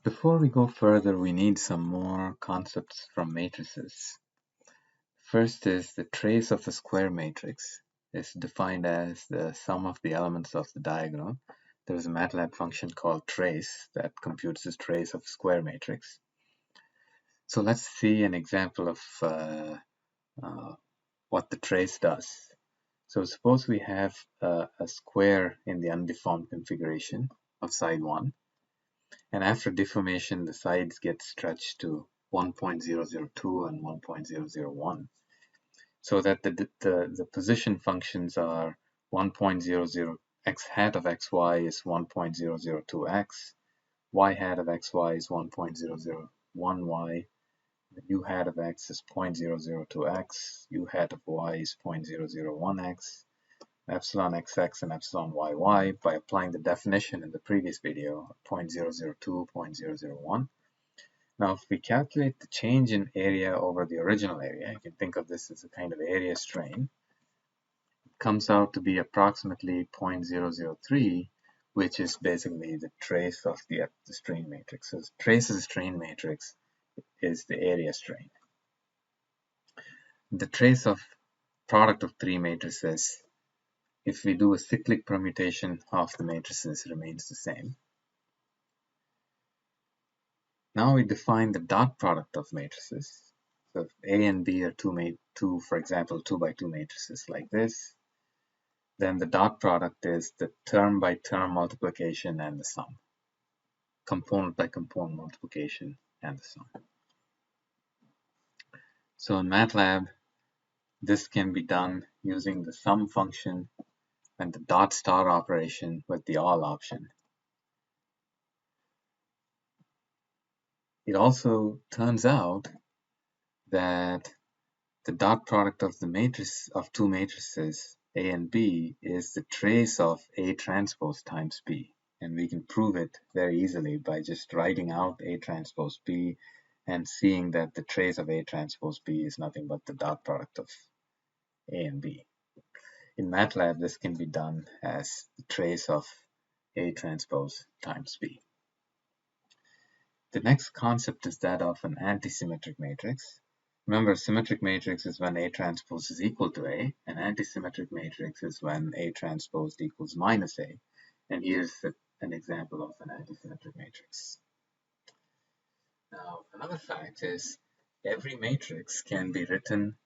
Before we go further, we need some more concepts from matrices. First is the trace of a square matrix is defined as the sum of the elements of the diagonal. There is a MATLAB function called trace that computes this trace of a square matrix. So let's see an example of what the trace does. So suppose we have a square in the undeformed configuration of side 1. And after deformation, the sides get stretched to 1.002 and 1.001, so that the position functions are 1.00 x hat of xy is 1.002x, y hat of xy is 1.001y, the u hat of x is 0.002x, u hat of y is 0.001x, epsilon xx and epsilon yy by applying the definition in the previous video, 0.002, 0.001. Now, if we calculate the change in area over the original area, you can think of this as a kind of area strain. It comes out to be approximately 0.003, which is basically the trace of the strain matrix. So the trace of the strain matrix is the area strain. The trace of product of three matrices, if we do a cyclic permutation of the matrices, remains the same. Now we define the dot product of matrices. So if A and B are two, for example, 2 by 2 matrices like this, then the dot product is the term by term multiplication and the sum. Component by component multiplication and the sum. So in MATLAB, this can be done using the sum function and the dot star operation with the all option. It also turns out that the dot product of the matrix of two matrices A and B is the trace of A transpose times B, and we can prove it very easily by just writing out A transpose B and seeing that the trace of A transpose B is nothing but the dot product of A and B. In MATLAB, this can be done as the trace of A transpose times B. The next concept is that of an antisymmetric matrix. Remember, symmetric matrix is when A transpose is equal to A, and antisymmetric matrix is when A transpose equals minus A. And here's an example of an antisymmetric matrix. Now, another fact is every matrix can be written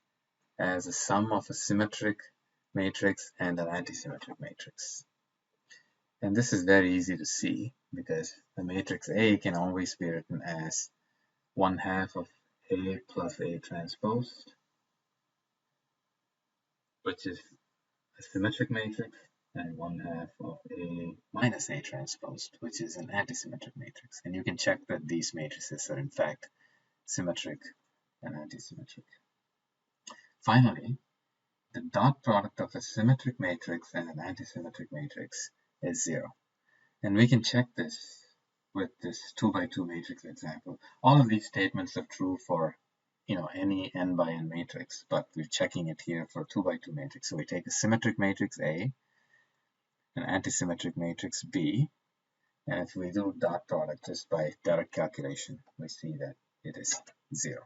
as a sum of a symmetric matrix and an antisymmetric matrix. And this is very easy to see because the matrix A can always be written as 1/2 of A plus A transposed, which is a symmetric matrix, and 1/2 of A minus A transposed, which is an antisymmetric matrix. And you can check that these matrices are in fact symmetric and antisymmetric. Finally, the dot product of a symmetric matrix and an antisymmetric matrix is 0. And we can check this with this 2 by 2 matrix example. All of these statements are true for any n by n matrix, but we're checking it here for 2 by 2 matrix. So we take a symmetric matrix A, an antisymmetric matrix B, and if we do dot product just by direct calculation, we see that it is 0.